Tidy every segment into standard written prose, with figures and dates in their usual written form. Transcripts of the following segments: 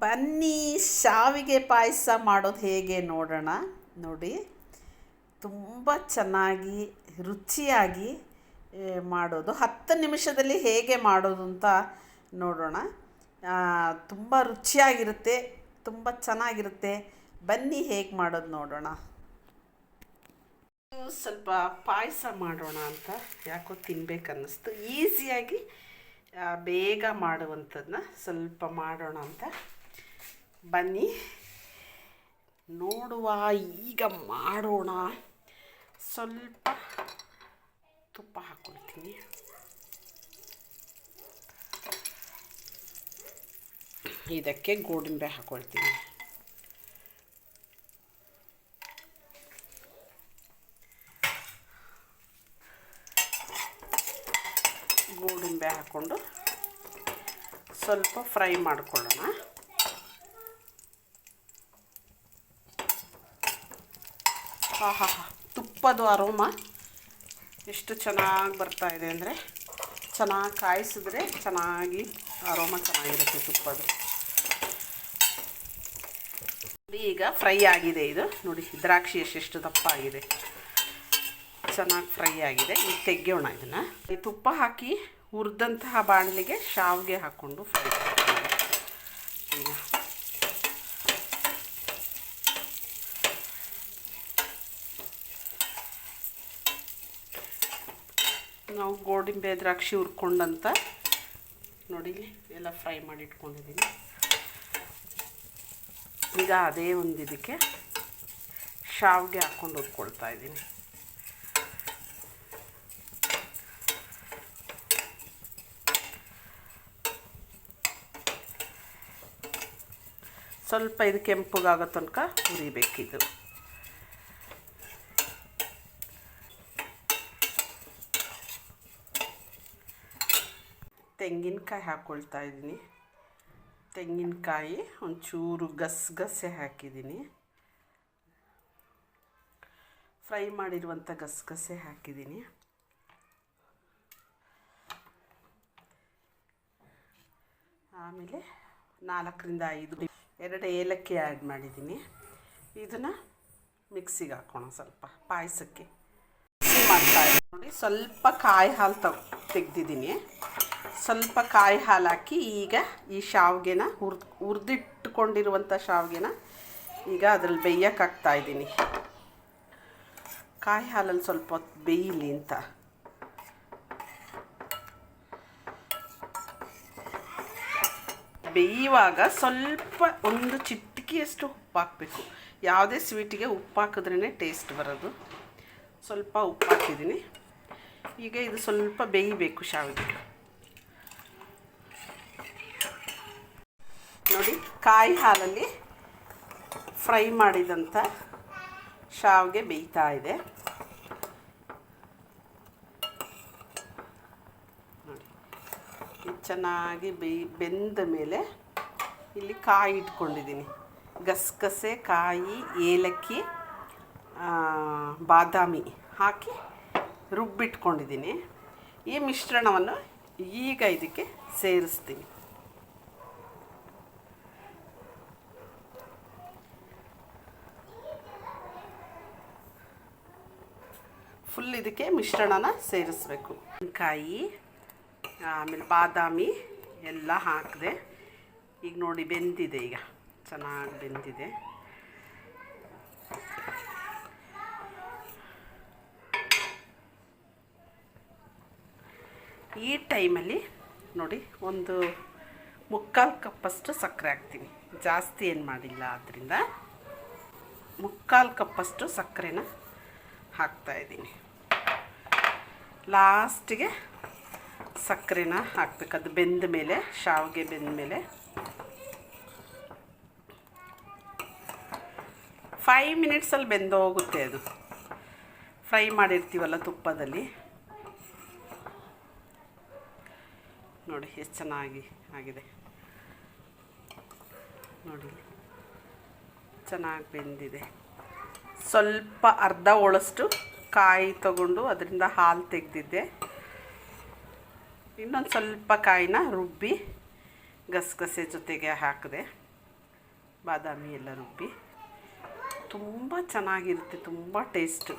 ಬನ್ನಿ ಶಾವಿಗೆ ಪಾಯಸ ಮಾಡೋದು ಹೇಗೆ ನೋಡೋಣ. ನೋಡಿ, ತುಂಬ ಚೆನ್ನಾಗಿ ರುಚಿಯಾಗಿ ಮಾಡೋದು 10 ನಿಮಿಷದಲ್ಲಿ ಹೇಗೆ ಮಾಡೋದು ಅಂತ ನೋಡೋಣ. ತುಂಬ ರುಚಿಯಾಗಿರುತ್ತೆ, ತುಂಬ ಚೆನ್ನಾಗಿರುತ್ತೆ. ಬನ್ನಿ ಹೇಗೆ ಮಾಡೋದು ನೋಡೋಣ. ಸ್ವಲ್ಪ ಪಾಯಸ ಮಾಡೋಣ ಅಂತ ಯಾಕೋ ತಿನ್ಬೇಕನ್ನಿಸ್ತು. ಈಸಿಯಾಗಿ ಬೇಗ ಮಾಡುವಂಥದ್ದನ್ನ ಸ್ವಲ್ಪ ಮಾಡೋಣ ಅಂತ ಬನ್ನಿ ನೋಡುವ. ಈಗ ಮಾಡೋಣ. ಸ್ವಲ್ಪ ತುಪ್ಪ ಹಾಕ್ಕೊಳ್ತೀನಿ. ಇದಕ್ಕೆ ಗೋಡಂಬಿ ಹಾಕ್ಕೊಳ್ತೀನಿ. ಗೋಡಂಬಿ ಹಾಕ್ಕೊಂಡು ಸ್ವಲ್ಪ ಫ್ರೈ ಮಾಡ್ಕೊಳ್ಳೋಣ. ಆಹಾ, ತುಪ್ಪದ ಅರೋಮ ಎಷ್ಟು ಚೆನ್ನಾಗಿ ಬರ್ತಾ ಇದೆ ಅಂದರೆ, ಚೆನ್ನಾಗಿ ಕಾಯಿಸಿದ್ರೆ ಚೆನ್ನಾಗಿ ಅರೋಮ ಚೆನ್ನಾಗಿರುತ್ತೆ ತುಪ್ಪದ. ಈಗ ಫ್ರೈ ಆಗಿದೆ ಇದು. ನೋಡಿ, ದ್ರಾಕ್ಷಿ ಎಷ್ಟು ದಪ್ಪ ಆಗಿದೆ, ಚೆನ್ನಾಗಿ ಫ್ರೈ ಆಗಿದೆ. ಈಗ ತೆಗೆಯೋಣ ಇದನ್ನು. ಈ ತುಪ್ಪ ಹಾಕಿ ಹುರಿದಂತಹ ಬಾಣಲಿಗೆ ಶಾವಿಗೆ ಹಾಕ್ಕೊಂಡು ಫ್ರೈ ಮಾಡ್ತೀನಿ. ಈಗ ನಾವು ಗೋಡಂಬಿ ದ್ರಾಕ್ಷಿ ಹುರ್ಕೊಂಡಂತ ನೋಡಿ ಎಲ್ಲ ಫ್ರೈ ಮಾಡಿ ಇಟ್ಕೊಂಡಿದ್ದೀನಿ. ಈಗ ಅದೇ ಒಂದು ಇದಕ್ಕೆ ಶಾವಿಗೆ ಹಾಕ್ಕೊಂಡು ಹುರ್ಕೊಳ್ತಾ ಇದ್ದೀನಿ. ಸ್ವಲ್ಪ ಇದು ಕೆಂಪಗಾಗೋ ತನಕ ಹುರಿಬೇಕಿದು. ತೆಂಗಿನಕಾಯಿ ಹಾಕ್ಕೊಳ್ತಾ ಇದ್ದೀನಿ. ತೆಂಗಿನಕಾಯಿ ಒಂಚೂರು ಗಸಗಸೆ ಹಾಕಿದ್ದೀನಿ. ಫ್ರೈ ಮಾಡಿರುವಂಥ ಗಸಗಸೆ ಹಾಕಿದ್ದೀನಿ. ಆಮೇಲೆ 4ರಿಂದ 5 2 ಏಲಕ್ಕಿ ಆ್ಯಡ್ ಮಾಡಿದ್ದೀನಿ. ಇದನ್ನು ಮಿಕ್ಸಿಗೆ ಹಾಕೋಣ. ಸ್ವಲ್ಪ ಪಾಯಸಕ್ಕೆ ಮಿಕ್ಸಿ ಮಾಡ್ತಾಯಿದ್ದೀನಿ. ನೋಡಿ, ಸ್ವಲ್ಪ ಕಾಯಿ ಹಾಲು ತೆಗೆದಿದ್ದೀನಿ. ಸ್ವಲ್ಪ ಕಾಯಿ ಹಾಲು ಹಾಕಿ ಈಗ ಈ ಶಾವಿಗೆನ ಹುರಿದಿಟ್ಕೊಂಡಿರುವಂಥ ಶಾವಿಗೆನ ಈಗ ಅದ್ರಲ್ಲಿ ಬೇಯಕ್ಕೆ ಹಾಕ್ತಾಯಿದ್ದೀನಿ. ಕಾಯಿ ಹಾಲಲ್ಲಿ ಸ್ವಲ್ಪ ಹೊತ್ತು ಬೇಯಲಿ ಅಂತ. ಬೇಯುವಾಗ ಸ್ವಲ್ಪ ಒಂದು ಚಿಟಿಕೆಯಷ್ಟು ಉಪ್ಪು ಹಾಕಬೇಕು. ಯಾವುದೇ ಸ್ವೀಟಿಗೆ ಉಪ್ಪು ಹಾಕಿದ್ರೇ ಟೇಸ್ಟ್ ಬರೋದು. ಸ್ವಲ್ಪ ಉಪ್ಪು ಹಾಕಿದ್ದೀನಿ. ಈಗ ಇದು ಸ್ವಲ್ಪ ಬೇಯಬೇಕು ಶಾವಿಗೆ. ನೋಡಿ, ಕಾಯಿ ಹಾಲಲ್ಲಿ ಫ್ರೈ ಮಾಡಿದಂಥ ಶಾವಿಗೆ ಬೇಯ್ತಾ ಇದೆ. ನೋಡಿ, ಇದು ಚೆನ್ನಾಗಿ ಬೆಂದ ಮೇಲೆ ಇಲ್ಲಿ ಕಾಯಿ ಇಟ್ಕೊಂಡಿದ್ದೀನಿ. ಗಸಗಸೆ, ಕಾಯಿ, ಏಲಕ್ಕಿ, ಬಾದಾಮಿ ಹಾಕಿ ರುಬ್ಬಿಟ್ಕೊಂಡಿದ್ದೀನಿ. ಈ ಮಿಶ್ರಣವನ್ನು ಈಗ ಇದಕ್ಕೆ ಸೇರಿಸ್ತೀನಿ. ಫುಲ್ ಇದಕ್ಕೆ ಮಿಶ್ರಣನ ಸೇರಿಸ್ಬೇಕು. ಕಾಯಿ ಆಮೇಲೆ ಬಾದಾಮಿ ಎಲ್ಲ ಹಾಕಿದೆ. ಈಗ ನೋಡಿ ಬೆಂದಿದೆ. ಈಗ ಚೆನ್ನಾಗಿ ಬೆಂದಿದೆ. ಈ ಟೈಮಲ್ಲಿ ನೋಡಿ ಒಂದು 3/4 ಕಪ್ಪಷ್ಟು ಸಕ್ಕರೆ ಹಾಕ್ತೀನಿ. ಜಾಸ್ತಿ ಏನು ಮಾಡಿಲ್ಲ, ಆದ್ದರಿಂದ 3/4 ಕಪ್ಪಷ್ಟು ಸಕ್ಕರೆನ ಹಾಕ್ತಾಯಿದ್ದೀನಿ. ಲಾಸ್ಟಿಗೆ ಸಕ್ಕರೆನ ಹಾಕ್ಬೇಕು. ಅದು ಬೆಂದ ಮೇಲೆ, ಶಾವಿಗೆ ಬೆಂದ ಮೇಲೆ 5 ಮಿನಿಟ್ಸಲ್ಲಿ ಬೆಂದೋಗುತ್ತೆ. ಅದು ಫ್ರೈ ಮಾಡಿರ್ತೀವಲ್ಲ ತುಪ್ಪದಲ್ಲಿ. ನೋಡಿ ಎಷ್ಟು ಚೆನ್ನಾಗಿ ಆಗಿದೆ. ನೋಡಿ, ಚೆನ್ನಾಗಿ ಬೆಂದಿದೆ. ಸ್ವಲ್ಪ ಅರ್ಧ ಹೋಳಷ್ಟು ಕಾಯಿ ತಗೊಂಡು ಅದರಿಂದ ಹಾಲು ತೆಗೆದಿದ್ದೆ. ಇನ್ನೊಂದು ಸ್ವಲ್ಪ ಕಾಯಿನ ರುಬ್ಬಿ ಗಸಗಸೆ ಜೊತೆಗೆ ಹಾಕಿದೆ. ಬಾದಾಮಿ ಎಲ್ಲ ರುಬ್ಬಿ ತುಂಬ ಚೆನ್ನಾಗಿರುತ್ತೆ, ತುಂಬ ಟೇಸ್ಟು.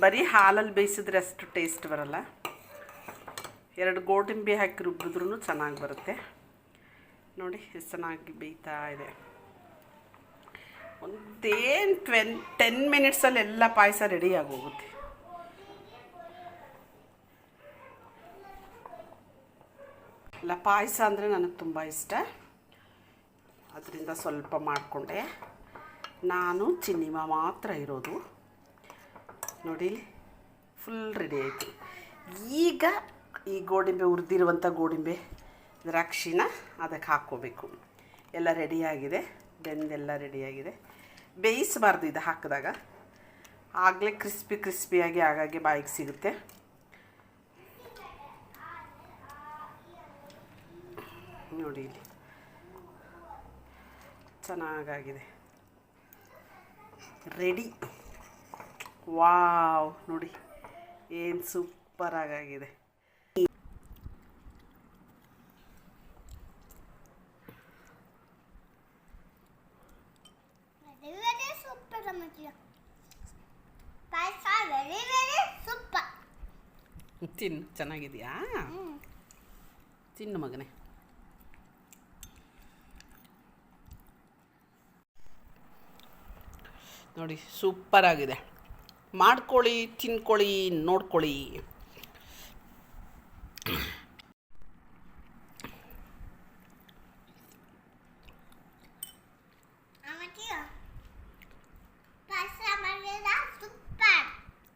ಬರೀ ಹಾಲಲ್ಲಿ ಬೇಯಿಸಿದ್ರೆ ಅಷ್ಟು ಟೇಸ್ಟ್ ಬರಲ್ಲ, 2 ಗೋಡಂಬಿ ಹಾಕಿ ರುಬ್ಬಿದ್ರೂ ಚೆನ್ನಾಗಿ ಬರುತ್ತೆ. ನೋಡಿ ಎಷ್ಟು ಚೆನ್ನಾಗಿ ಬೇಯ್ತಾ ಇದೆ. ಒಂದೇನು 10 ಮಿನಿಟ್ಸಲ್ಲಿ ಎಲ್ಲ ಪಾಯಸ ರೆಡಿ ಆಗೋಗುತ್ತೆ. ಎಲ್ಲ ಪಾಯಸ ಅಂದರೆ ನನಗೆ ತುಂಬ ಇಷ್ಟ, ಅದರಿಂದ ಸ್ವಲ್ಪ ಮಾಡಿಕೊಂಡೆ. ನಾನು ಚಿನ್ನಿಮ ಮಾತ್ರ ಇರೋದು. ನೋಡಿ ಫುಲ್ ರೆಡಿ ಆಯಿತು. ಈಗ ಈ ಗೋಡಂಬಿ ಹುರಿದಿರುವಂಥ ಗೋಡಂಬಿ ದ್ರಾಕ್ಷಿನ ಅದಕ್ಕೆ ಹಾಕ್ಕೋಬೇಕು. ಎಲ್ಲ ರೆಡಿಯಾಗಿದೆ, ಬೆಂದೆಲ್ಲ ರೆಡಿಯಾಗಿದೆ. ಬೇಯಿಸಬಾರ್ದು ಇದು ಹಾಕಿದಾಗ, ಆಗಲೇ ಕ್ರಿಸ್ಪಿಯಾಗಿ ಆಗಾಗೆ ಬಾಯಿಗೆ ಸಿಗುತ್ತೆ. ನೋಡಿ ಇಲ್ಲಿ ಚೆನ್ನಾಗಾಗಿದೆ, ರೆಡಿ. ವಾವ್, ನೋಡಿ ಏನು ಸೂಪರಾಗಿದೆ. ತಿನ್ನು, ಚೆನ್ನಾಗಿದೆಯಾ? ತಿನ್ನು ಮಗನೇ. ನೋಡಿ ಸೂಪರಾಗಿದೆ. ಮಾಡ್ಕೊಳ್ಳಿ, ತಿನ್ಕೊಳ್ಳಿ, ನೋಡ್ಕೊಳ್ಳಿ.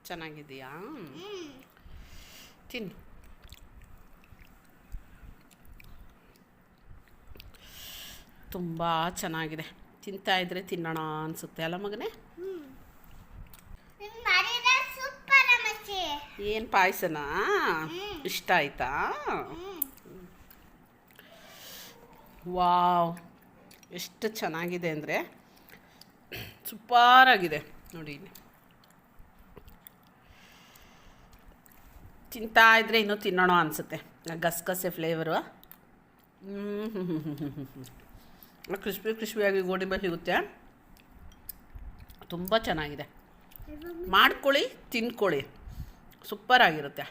ಚೆನ್ನಾಗಿದೆಯಾ? ತಿನ್ನು. ತುಂಬ ಚೆನ್ನಾಗಿದೆ. ತಿಂತಾ ಇದ್ರೆ ತಿನ್ನೋಣ ಅನಿಸುತ್ತೆ ಅಲ್ಲ ಮಗನೇ? ಏನು ಪಾಯಸನಾ? ಇಷ್ಟ ಆಯ್ತಾ? ವಾವ್, ಎಷ್ಟು ಚೆನ್ನಾಗಿದೆ ಅಂದರೆ ಸೂಪರಾಗಿದೆ. ನೋಡಿ ತಿಂತಾ ಇದ್ರೆ ಇನ್ನೂ ತಿನ್ನೋಣ ಅನಿಸುತ್ತೆ. ಗಸಗಸೆ ಫ್ಲೇವರು, ಕ್ರಿಸ್ಪಿಯಾಗಿ ಗೋಡಂಬಿ ಸಿಗುತ್ತೆ. ತುಂಬ ಚೆನ್ನಾಗಿದೆ. ಮಾಡ್ಕೊಳ್ಳಿ, ತಿನ್ಕೊಳ್ಳಿ, ಸೂಪರಾಗಿರುತ್ತೆ.